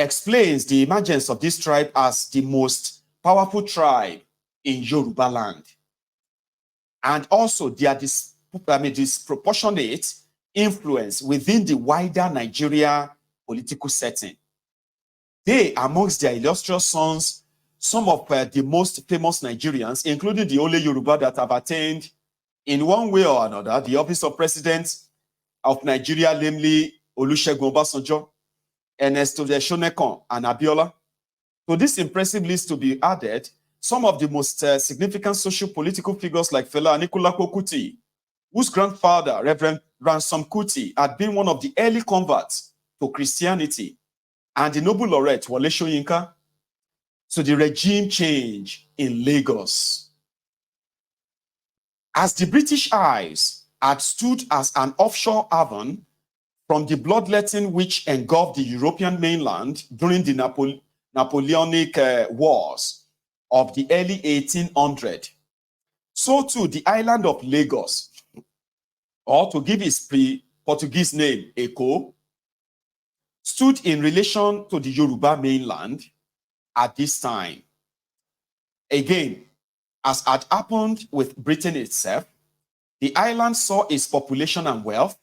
explains the emergence of this tribe as the most powerful tribe in Yoruba land, and also their disproportionate influence within the wider Nigeria political setting. They, amongst their illustrious sons, some of the most famous Nigerians, including the only Yoruba that have attained, in one way or another, the office of president of Nigeria, namely Olusegun Obasanjo, Ernesto Shonekon, and Abiola. To this impressive list to be added, some of the most significant socio-political figures like Fela Anikulapo Kuti, whose grandfather, Reverend Ransom Kuti, had been one of the early converts to Christianity, and the Nobel laureate Wole Soyinka, to the regime change in Lagos. As the British eyes had stood as an offshore haven from the bloodletting which engulfed the European mainland during the Napoleonic Wars of the early 1800s, so too the island of Lagos, or to give its pre-Portuguese name, Eko, stood in relation to the Yoruba mainland at this time. Again, as had happened with Britain itself, the island saw its population and wealth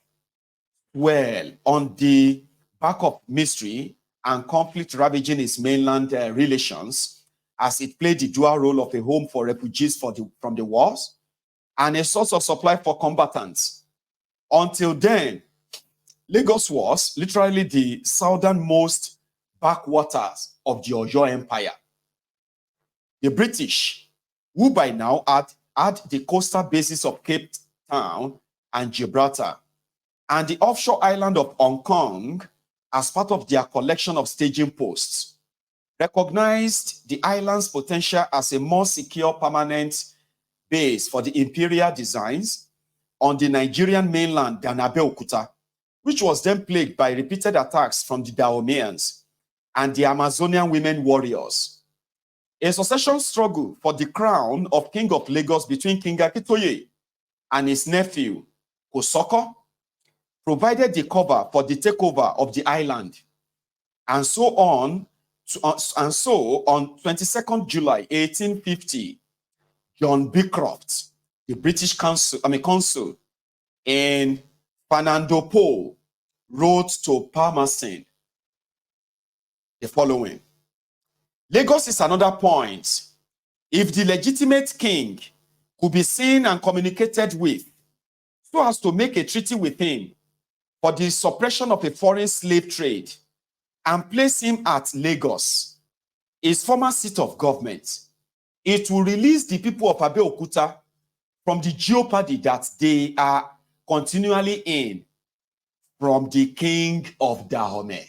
well on the back of mystery and conflict ravaging its mainland relations, as it played the dual role of a home for refugees from the wars and a source of supply for combatants. Until then, Lagos was literally the southernmost backwaters of the Oyo Empire. The British, who by now had the coastal bases of Cape Town and Gibraltar, and the offshore island of Hong Kong as part of their collection of staging posts, recognized the island's potential as a more secure permanent base for the imperial designs on the Nigerian mainland than Abeokuta, which was then plagued by repeated attacks from the Dahomeans and the Amazonian women warriors. A succession struggle for the crown of King of Lagos between King Akintoye and his nephew, Kosoko, provided the cover for the takeover of the island. And so on 22nd July 1850, John Beecroft, the British consul in Fernando Po, wrote to Palmerston the following: Lagos is another point. If the legitimate king could be seen and communicated with, so as to make a treaty with him for the suppression of a foreign slave trade, and place him at Lagos, his former seat of government, it will release the people of Abeokuta from the jeopardy that they are continually in from the king of Dahomey.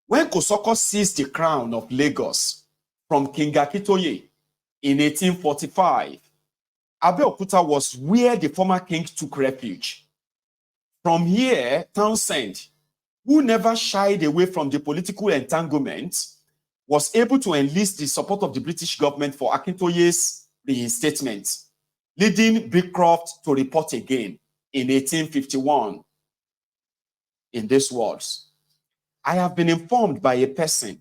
When Kosoko seized the crown of Lagos from King Akintoye in 1845, Abeokuta was where the former king took refuge. From here, Townsend, who never shied away from the political entanglement, was able to enlist the support of the British government for Akintoye's reinstatement, leading Beecroft to report again in 1851 in these words: I have been informed by a person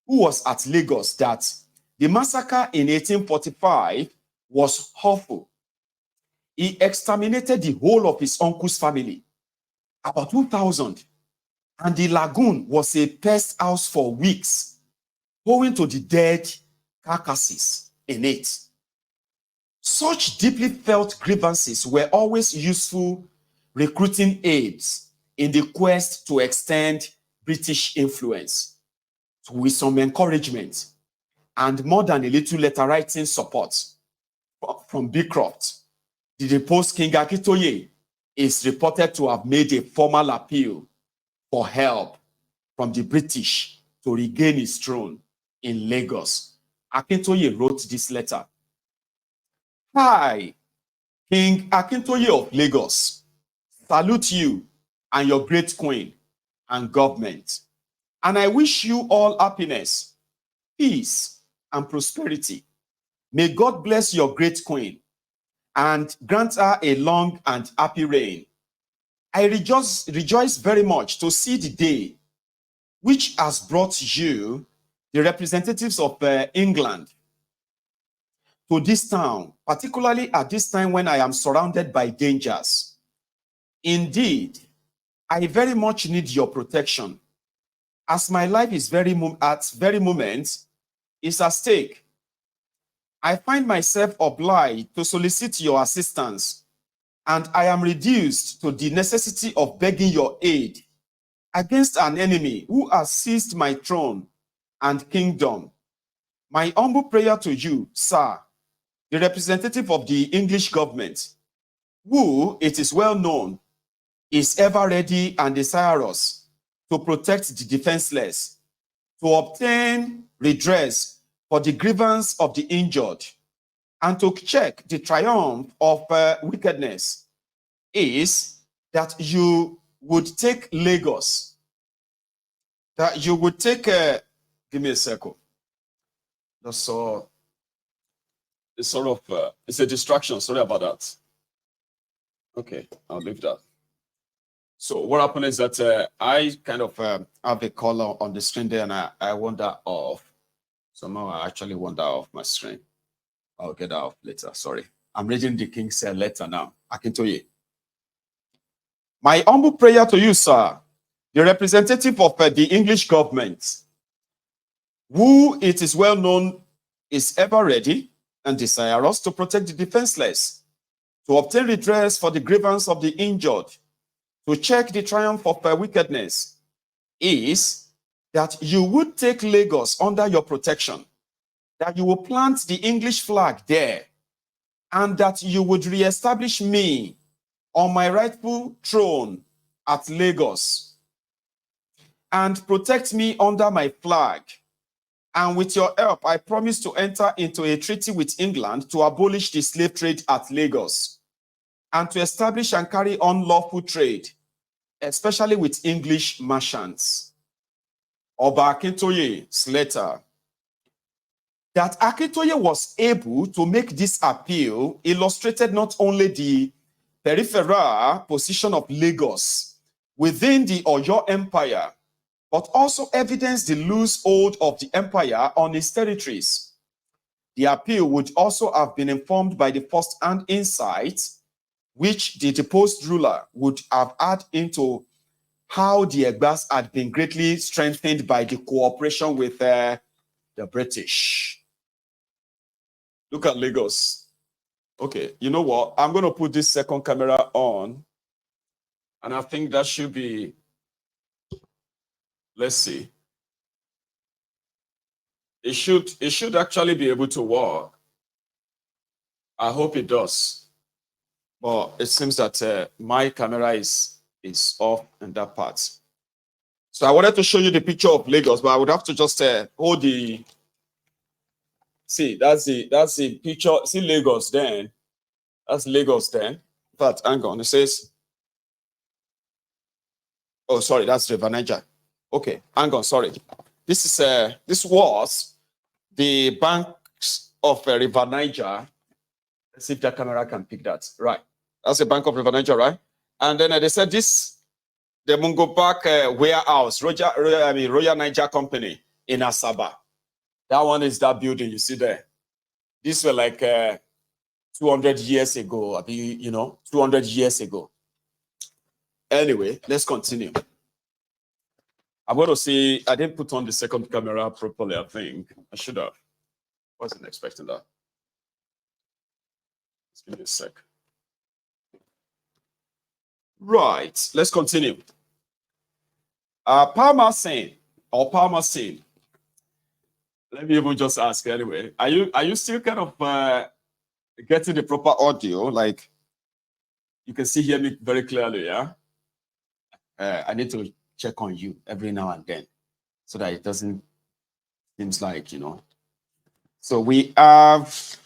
who was at Lagos that the massacre in 1845 was awful. He exterminated the whole of his uncle's family, about 2,000, and the lagoon was a pest house for weeks, owing to the dead carcasses in it. Such deeply felt grievances were always useful recruiting aids in the quest to extend British influence, with some encouragement and more than a little letter writing support from Beecroft. The deposed King Akintoye is reported to have made a formal appeal for help from the British to regain his throne in Lagos. Akintoye wrote this letter: Hi, King Akintoye of Lagos, salute you and your great queen and government, and I wish you all happiness, peace, and prosperity. May God bless your great queen and grant her a long and happy reign. I rejoice very much to see the day which has brought you, the representatives of England, to this town, particularly at this time when I am surrounded by dangers. Indeed, I very much need your protection, as my life is at very moment is at stake. I find myself obliged to solicit your assistance, and I am reduced to the necessity of begging your aid against an enemy who has seized my throne and kingdom. My humble prayer to you, sir, the representative of the English government, who, it is well known, is ever ready and desirous to protect the defenseless, to obtain redress for the grievance of the injured, and to check the triumph of wickedness, is that you would take Lagos, that you would take, give me a second. That's so, it's sort of, it's a distraction. Sorry about that. Okay, I'll leave that. So what happened is that I kind of have a color on the screen there, and I want that off. Somehow I actually want that off my screen. I'll get that off later. Sorry. I'm reading the King's letter now. I can tell you. My humble prayer to you, sir, the representative of the English government, who it is well known is ever ready and desirous to protect the defenseless, to obtain redress for the grievance of the injured, to check the triumph of wickedness, is that you would take Lagos under your protection, that you will plant the English flag there, and that you would reestablish me on my rightful throne at Lagos, and protect me under my flag. And with your help, I promise to enter into a treaty with England to abolish the slave trade at Lagos, and to establish and carry on lawful trade, especially with English merchants. Oba Akintoye's letter. That Akintoye was able to make this appeal illustrated not only the peripheral position of Lagos within the Oyo Empire, but also evidenced the loose hold of the empire on its territories. The appeal would also have been informed by the first-hand insight which the deposed ruler would have had into how the Egbas had been greatly strengthened by the cooperation with the British. Look at Lagos. Okay, you know what? I'm going to put this second camera on, and I think that should be, let's see. It should actually be able to work. I hope it does. But it seems that my camera is off in that part. So I wanted to show you the picture of Lagos, but I would have to just hold the. See, that's the picture. See Lagos then. That's Lagos then. In fact, hang on. It says. Oh, sorry, that's River Niger. Okay, hang on. Sorry, this was the banks of River Niger. Let's see if that camera can pick that. Right. That's the Bank of River Niger, right? And then they said this, the Mungo Park warehouse, Royal Niger Company in Asaba. That one is that building you see there. These were like 200 years ago, 200 years ago. Anyway, let's continue. I'm going to see, I didn't put on the second camera properly, I think. I should have. Wasn't expecting that. Just give me a sec. Right, let's continue. Palmerston. Let me even just ask anyway. Are you still kind of getting the proper audio? Like you can hear me very clearly, yeah? I need to check on you every now and then so that it doesn't seems like, So we have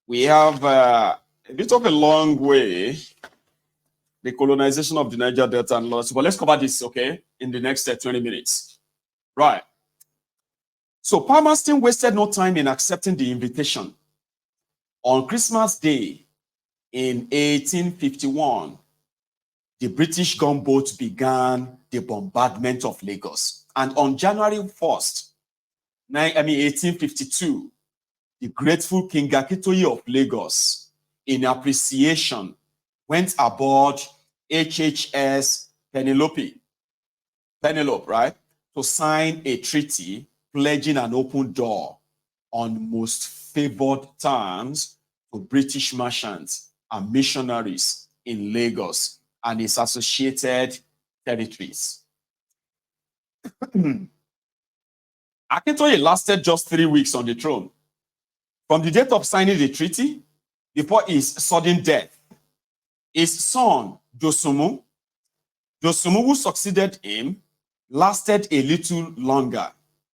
a bit of a long way. The colonization of the Niger Delta and loss. But let's cover this, okay, in the next 20 minutes. Right. So Palmerston wasted no time in accepting the invitation. On Christmas Day in 1851, the British gunboat began the bombardment of Lagos. And on January 1st, 1852, the grateful King Akintoye of Lagos, in appreciation, went aboard HHS Penelope, right, to sign a treaty pledging an open door on most favored terms to British merchants and missionaries in Lagos and its associated territories. Akintoye lasted just 3 weeks on the throne. From the date of signing the treaty before his sudden death, his son, Dosunmu, who succeeded him, lasted a little longer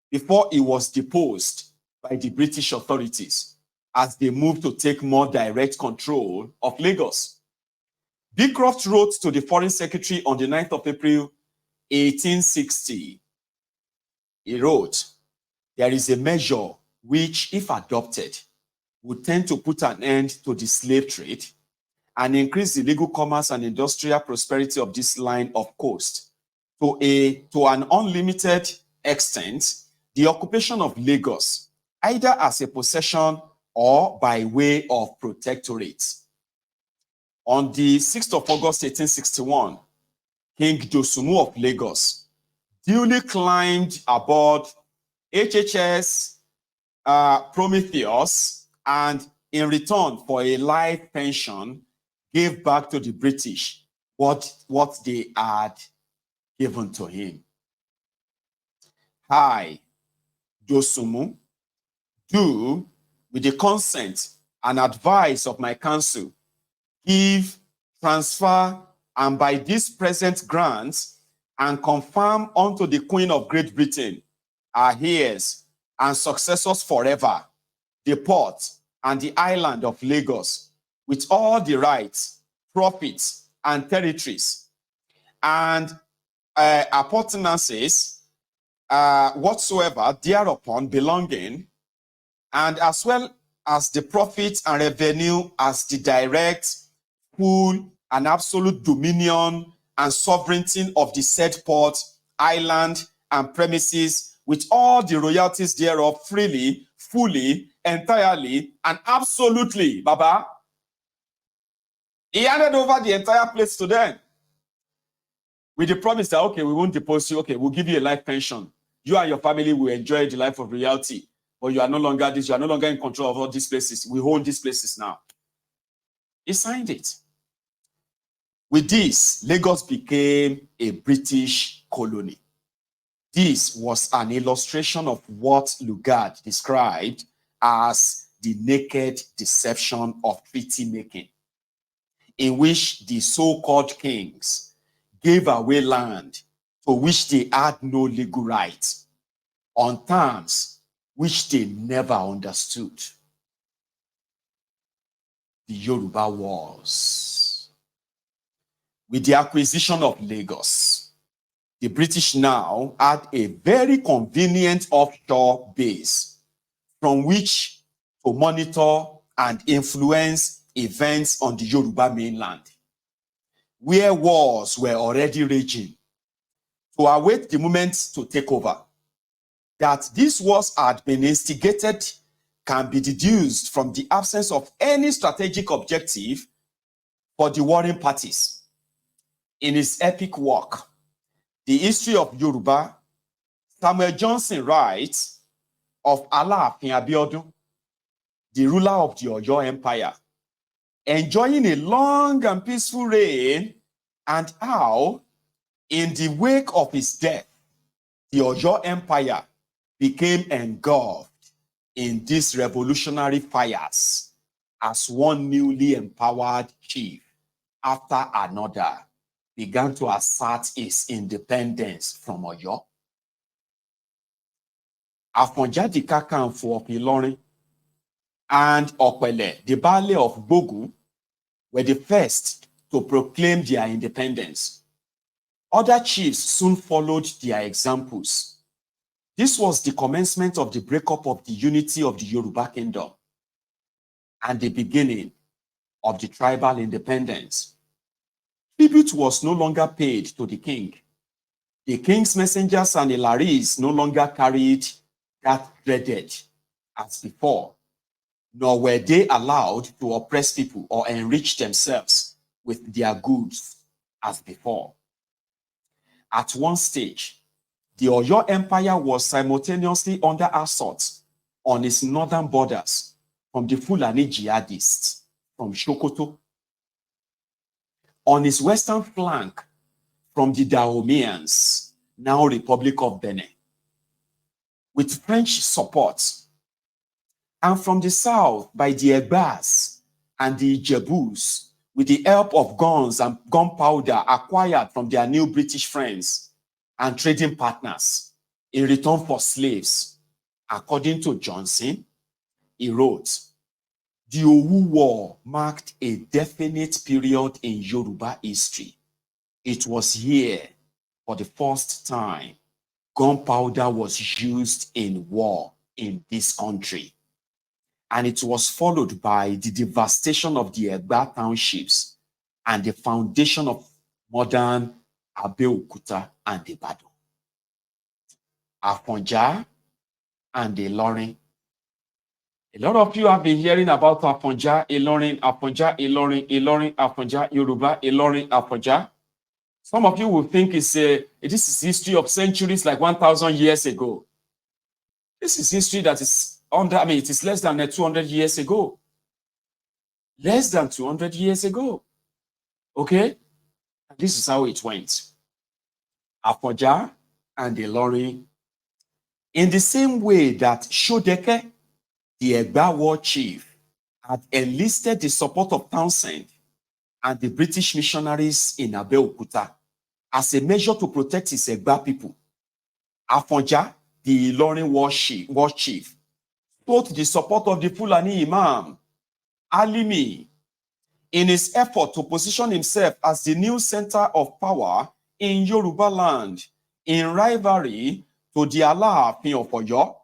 before he was deposed by the British authorities as they moved to take more direct control of Lagos. Beecroft wrote to the Foreign Secretary on the 9th of April, 1860. He wrote, "There is a measure which, if adopted, would tend to put an end to the slave trade and increase the legal commerce and industrial prosperity of this line of coast. To an unlimited extent, the occupation of Lagos, either as a possession or by way of protectorate." On the 6th of August, 1861, King Dosunmu of Lagos duly climbed aboard HHS Prometheus and, in return for a life pension, gave back to the British what they had given to him. I, Dosunmu, do, with the consent and advice of my council, give, transfer, and by this present grants, and confirm unto the Queen of Great Britain, our heirs and successors forever, the port and the island of Lagos, with all the rights, profits, and territories, and appurtenances whatsoever thereupon belonging, and as well as the profits and revenue as the direct, full, and absolute dominion and sovereignty of the said port, island, and premises, with all the royalties thereof, freely, fully, entirely, and absolutely, Baba. He handed over the entire place to them with the promise that, okay, we won't depose you, okay, we'll give you a life pension. You and your family will enjoy the life of royalty, but you are no longer this, you are no longer in control of all these places. We own these places now. He signed it. With this, Lagos became a British colony. This was an illustration of what Lugard described as the naked deception of treaty making, in which the so-called kings gave away land to which they had no legal right on terms which they never understood. The Yoruba Wars. With the acquisition of Lagos, the British now had a very convenient offshore base from which to monitor and influence events on the Yoruba mainland, where wars were already raging, to await the moment to take over. That these wars had been instigated can be deduced from the absence of any strategic objective for the warring parties. In his epic work, The History of Yoruba, Samuel Johnson writes of Alaafin Abiodun, the ruler of the Oyo Empire, enjoying a long and peaceful reign, and how, in the wake of his death, the Oyo Empire became engulfed in these revolutionary fires as one newly empowered chief after another began to assert his independence from Oyo. Afonja the Kakanfo of Ilorin and Opele, the Baale of Bogu, were the first to proclaim their independence. Other chiefs soon followed their examples. This was the commencement of the breakup of the unity of the Yoruba kingdom and the beginning of the tribal independence. Tribute was no longer paid to the king, The king's messengers and the Lares no longer carried that dreaded as before, nor were they allowed to oppress people or enrich themselves with their goods as before. At one stage, the Oyo Empire was simultaneously under assault on its northern borders from the Fulani jihadists from Sokoto, on its western flank from the Dahomeans, now Republic of Benin, with French support, and from the south by the Egbas and the Ijebus, with the help of guns and gunpowder acquired from their new British friends and trading partners in return for slaves. According to Johnson, he wrote, "The Owu War marked a definite period in Yoruba history. It was here, for the first time, gunpowder was used in war in this country. And it was followed by the devastation of the Egba townships and the foundation of modern Abeokuta and Ibadan. Afonja and Ilorin. A lot of you have been hearing about Afonja, Ilorin, Afonja, Ilorin, Ilorin, Afonja, Yoruba, Ilorin, Afonja. Some of you will think this is history of centuries, like 1,000 years ago. This is history that is it is less than 200 years ago. Less than 200 years ago. Okay? And this is how it went. Afonja and Ilorin. In the same way that Shodeke, the Egba war chief, had enlisted the support of Townsend and the British missionaries in Abeokuta as a measure to protect his Egba people, Afonja, the Ilorin war chief, sought the support of the Fulani Imam, Alimi, in his effort to position himself as the new center of power in Yoruba land, in rivalry to the Alaafin of Oyo.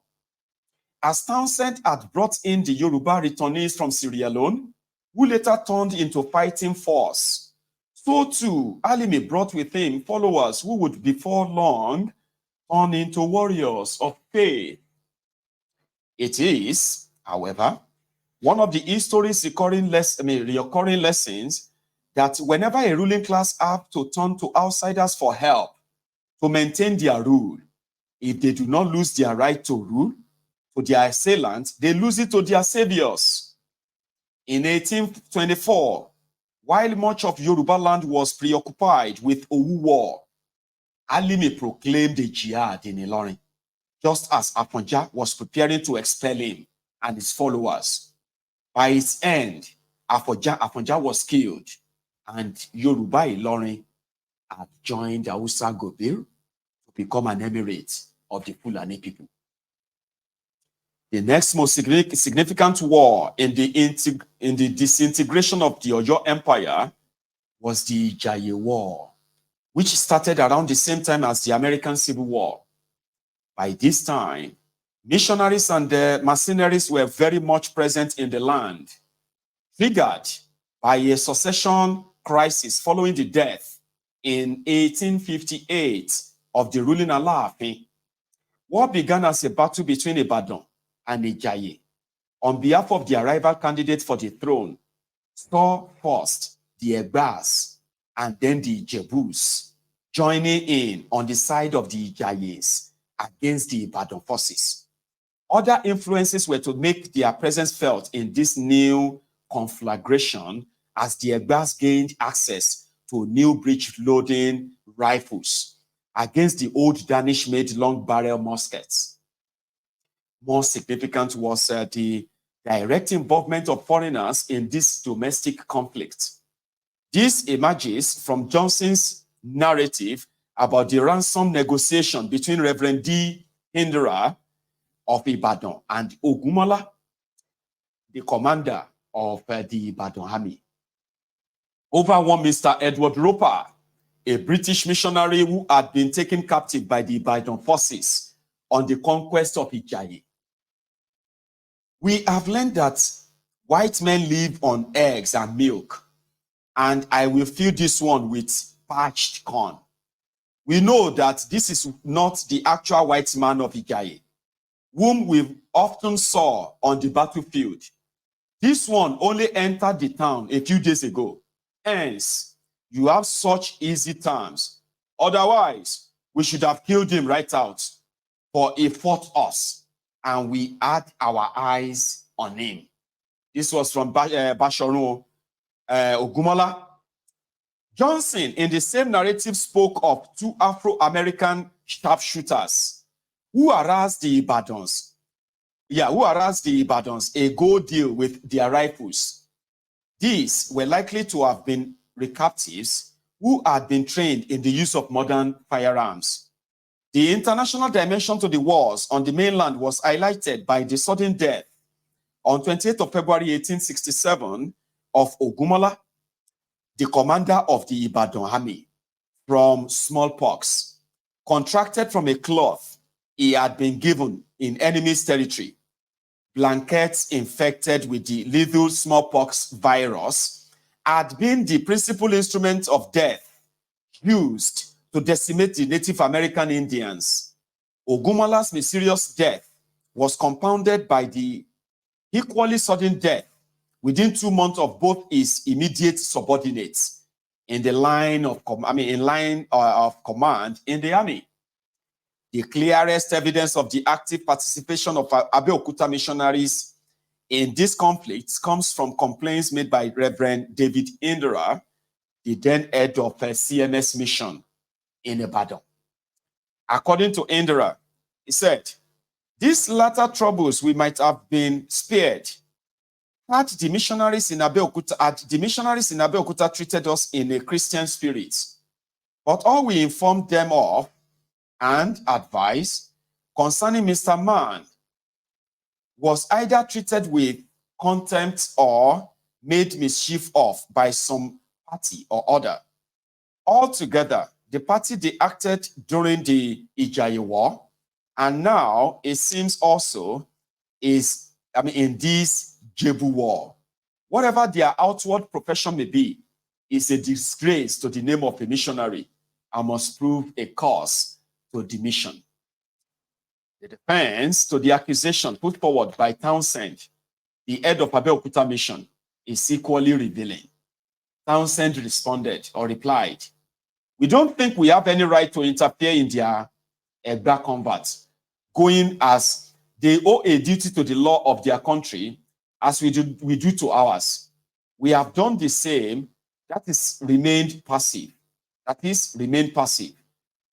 As Townsend had brought in the Yoruba returnees from Sierra Leone, who later turned into fighting force, so too Alimi brought with him followers who would before long turn into warriors of faith. It is, however, one of the history's recurring lessons that whenever a ruling class have to turn to outsiders for help to maintain their rule, if they do not lose their right to rule to their assailants, they lose it to their saviors. In 1824, while much of Yoruba land was preoccupied with Owu War, Alimi proclaimed a jihad in Ilorin, just as Afonja was preparing to expel him and his followers. By its end, Afonja was killed, and Yoruba Ilorin had joined Hausa Gobir to become an emirate of the Fulani people. The next most significant war in the disintegration of the Oyo Empire was the Ijaye War, which started around the same time as the American Civil War. By this time, missionaries and mercenaries were very much present in the land, triggered by a succession crisis following the death in 1858 of the ruling Alaafin. What began as a battle between Ibadan and Ijaye on behalf of the rival candidate for the throne saw first the Egbas and then the Ijebus joining in on the side of the Ijayes against the Ibadan forces. Other influences were to make their presence felt in this new conflagration as the Egbas gained access to new breech-loading rifles against the old Danish-made long-barrel muskets. More significant was the direct involvement of foreigners in this domestic conflict. This emerges from Johnson's narrative about the ransom negotiation between Reverend D. Hindera of Ibadan and Ogumola, the commander of the Ibadan army, over one Mr. Edward Roper, a British missionary who had been taken captive by the Ibadan forces on the conquest of Ijaye. We have learned that white men live on eggs and milk, and I will fill this one with parched corn. we know that this is not the actual white man of Ijaye, whom we often saw on the battlefield. This one only entered the town a few days ago. Hence, you have such easy terms. Otherwise, we should have killed him right out, for he fought us, and we had our eyes on him. This was from Basharun Ogumola. Johnson, in the same narrative, spoke of two Afro-American sharpshooters who harassed the Ibadans. A go deal with their rifles. These were likely to have been recaptives who had been trained in the use of modern firearms. The international dimension to the wars on the mainland was highlighted by the sudden death on 28th of February 1867 of Ogumola, the commander of the Ibadan army, from smallpox, contracted from a cloth he had been given in enemy's territory. Blankets infected with the lethal smallpox virus had been the principal instrument of death used to decimate the Native American Indians. Ogumola's mysterious death was compounded by the equally sudden death within 2 months of both his immediate subordinates in the line of command in the army. The clearest evidence of the active participation of Abeokuta missionaries in this conflict comes from complaints made by Reverend David Indra, the then head of CMS mission in Ibadan. According to Indra, he said, "These latter troubles we might have been spared had the missionaries in Abeokuta treated us in a Christian spirit. But all we informed them of and advised concerning Mr. Man was either treated with contempt or made mischief of by some party or other. Altogether, the party they acted during the Ijaye War, and now it seems also is, in this Jebu War. Whatever their outward profession may be, is a disgrace to the name of a missionary and must prove a cause to the mission." The defense to the accusation put forward by Townsend, the head of Abeokuta mission, is equally revealing. Townsend responded or replied, "We don't think we have any right to interfere in their Egba converts, going as they owe a duty to the law of their country as we do to ours. We have done the same, that is, remained passive.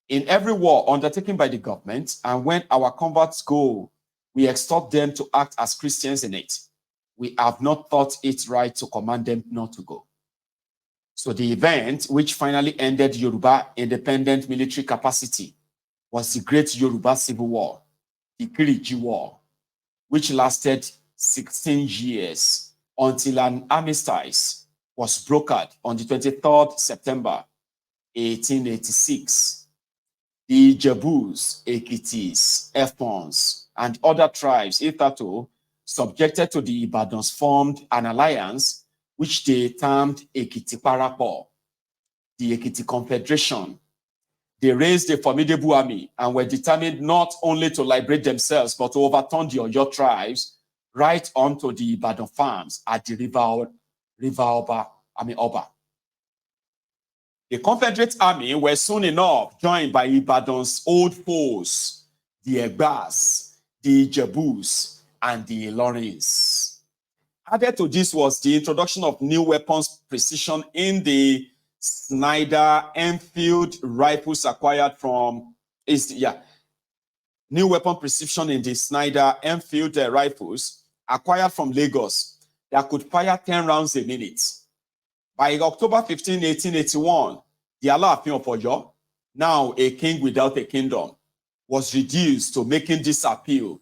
In every war undertaken by the government, and when our converts go, we exhort them to act as Christians in it. We have not thought it right to command them not to go." So the event which finally ended Yoruba independent military capacity was the Great Yoruba Civil War, the Kiriji War, which lasted 16 years until an armistice was brokered on the 23rd September 1886. The Jebus, Ekitis, Efons, and other tribes hitherto subjected to the Ibadans formed an alliance which they termed Ekiti Parapo, the Ekiti Confederation. They raised a formidable army and were determined not only to liberate themselves, but to overturn the Oyo tribes right onto the Ibadan farms at the River Oba. The Confederate army were soon enough joined by Ibadan's old foes, the Egbas, the Jebus, and the Lawrence. Added to this was the introduction of new weapons precision in the Snyder Enfield rifles acquired from new weapon precision in the Snyder Enfield rifles acquired from Lagos that could fire 10 rounds a minute. By October 15, 1881, the Alaafin of Oyo, now a king without a kingdom, was reduced to making this appeal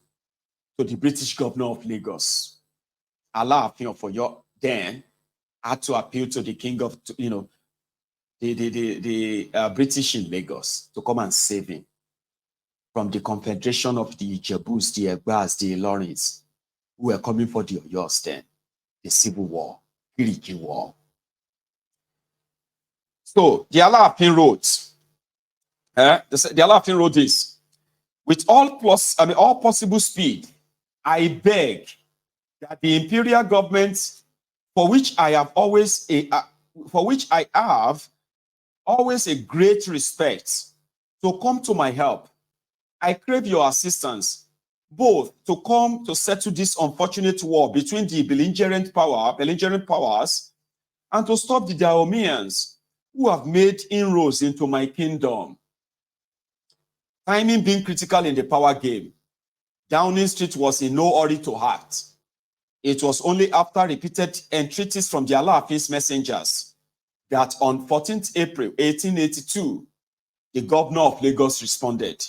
to the British governor of Lagos. Alaafin of Oyo then had to appeal to the king of, the British in Lagos to come and save him from the confederation of the Jebus, the Egbas, the Lawrence, who were coming for the Oyos then, the Civil War, Kiriki War. So the Alaafin wrote, The Alaafin wrote this: with all possible speed, I beg that the imperial government, for which I have always a great respect, to come to my help. I crave your assistance, both to come to settle this unfortunate war between the belligerent powers, and to stop the Daomeans who have made inroads into my kingdom. Timing being critical in the power game, Downing Street was in no hurry to act. It was only after repeated entreaties from the Alaafin's messengers that on 14th April 1882, the governor of Lagos responded.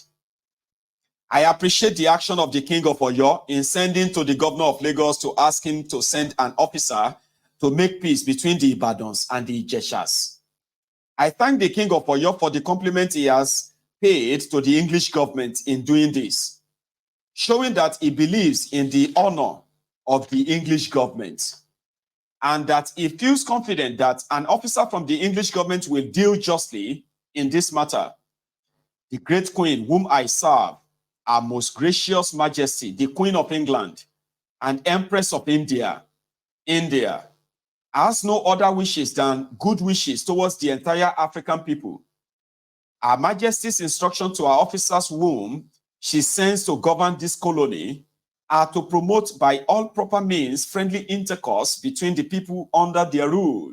I appreciate the action of the King of Oyo in sending to the governor of Lagos to ask him to send an officer to make peace between the Ibadans and the Ijeshas. I thank the King of Oyo for the compliment he has paid to the English government in doing this, showing that he believes in the honor of the English government and that he feels confident that an officer from the English government will deal justly in this matter. The great Queen whom I serve, Our Most Gracious Majesty, the Queen of England and Empress of India, has no other wishes than good wishes towards the entire African people. Her Majesty's instruction to our officers whom she sends to govern this colony are to promote by all proper means friendly intercourse between the people under their rule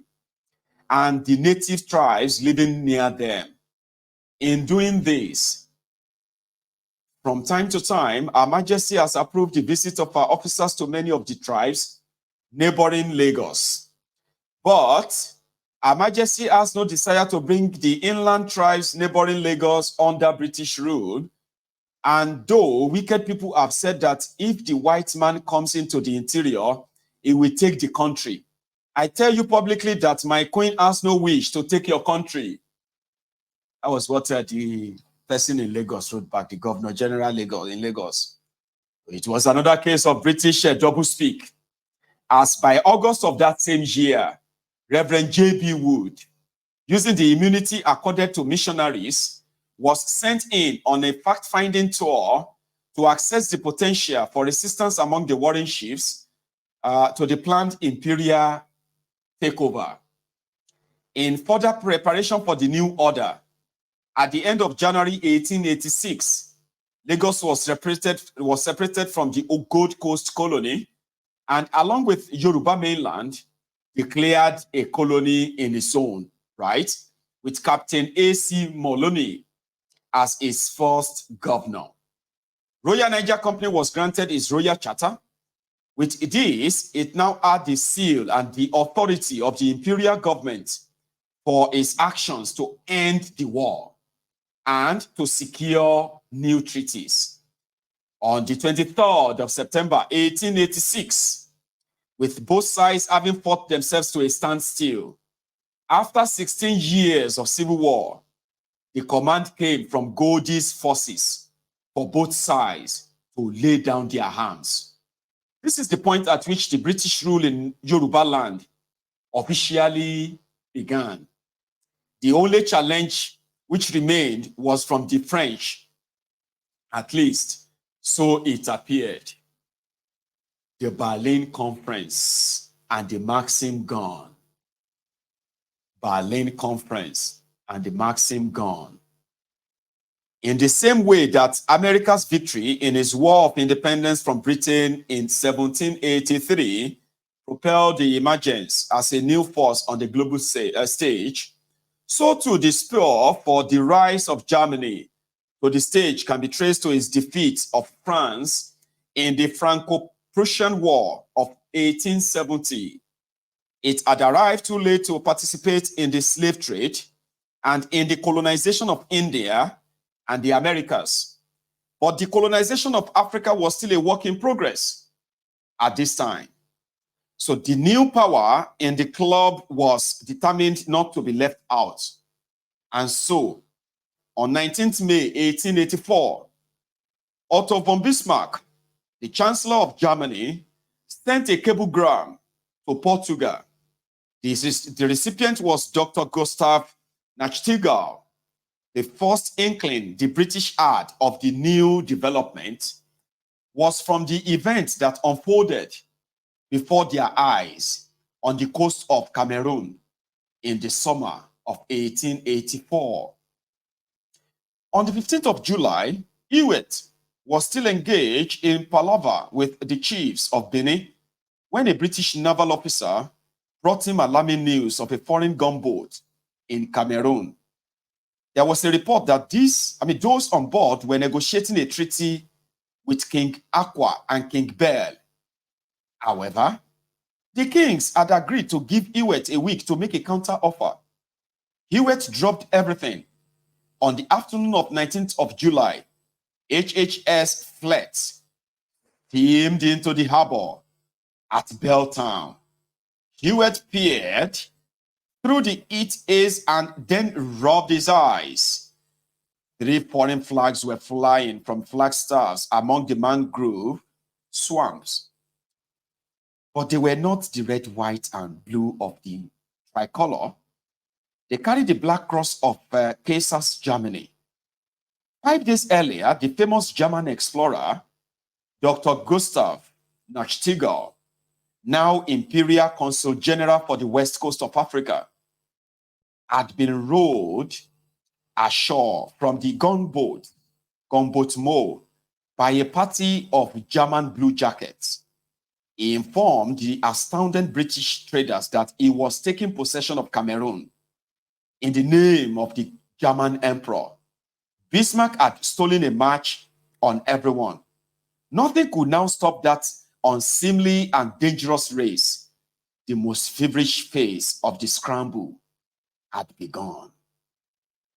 and the native tribes living near them. In doing this, from time to time, Her Majesty has approved the visit of our officers to many of the tribes neighboring Lagos. But Her Majesty has no desire to bring the inland tribes neighboring Lagos under British rule. And though wicked people have said that if the white man comes into the interior, he will take the country, I tell you publicly that my queen has no wish to take your country. That was what the person in Lagos wrote back, the Governor General in Lagos. It was another case of British doublespeak, as by August of that same year, Reverend J.B. Wood, using the immunity accorded to missionaries, was sent in on a fact-finding tour to assess the potential for resistance among the warring chiefs to the planned imperial takeover. In further preparation for the new order, at the end of January 1886, Lagos was separated from the Gold Coast colony and, along with Yoruba mainland, declared a colony in its own right, with Captain A.C. Moloney as its first governor. Royal Niger Company was granted its royal charter. With this, it now had the seal and the authority of the imperial government for its actions to end the war and to secure new treaties. On the 23rd of September 1886, with both sides having fought themselves to a standstill, after 16 years of civil war, the command came from Goldi's forces for both sides to lay down their arms. This is the point at which the British rule in Yoruba land officially began. The only challenge which remained was from the French, at least so it appeared. The Berlin Conference and the Maxim Gun. Berlin Conference and the Maxim Gun. In the same way that America's victory in its War of Independence from Britain in 1783 propelled the emergence as a new force on the global stage, so too the spur for the rise of Germany to the stage can be traced to its defeat of France in the Franco-Prussian War of 1870. It had arrived too late to participate in the slave trade and in the colonization of India and the Americas. But the colonization of Africa was still a work in progress at this time. So the new power in the club was determined not to be left out. And so, on 19th May 1884, Otto von Bismarck, the Chancellor of Germany, sent a cablegram to Portugal. The recipient was Dr. Gustav Nachtigal, The first inkling the British had of the new development was from the events that unfolded before their eyes on the coast of Cameroon in the summer of 1884. On the 15th of July, Hewitt was still engaged in palaver with the chiefs of Benin when a British naval officer brought him alarming news of a foreign gunboat in Cameroon. There was a report that those on board were negotiating a treaty with King Aqua and King Bell. However, the kings had agreed to give Hewitt a week to make a counter offer. Hewitt dropped everything. On the afternoon of 19th of July, HHS Fleet steamed into the harbor at Belltown. Hewitt peered through the heat haze and then rubbed his eyes. 3 foreign flags were flying from flagstaffs among the mangrove swamps. But they were not the red, white, and blue of the tricolor. They carried the black cross of Kaisers, Germany. 5 days earlier, the famous German explorer, Dr. Gustav Nachtigal, now Imperial Consul General for the West Coast of Africa, had been rowed ashore from the gunboat Mo, by a party of German blue jackets. He informed the astounded British traders that he was taking possession of Cameroon in the name of the German emperor. Bismarck had stolen a march on everyone. Nothing could now stop that unseemly and dangerous race. The most feverish phase of the scramble had begun.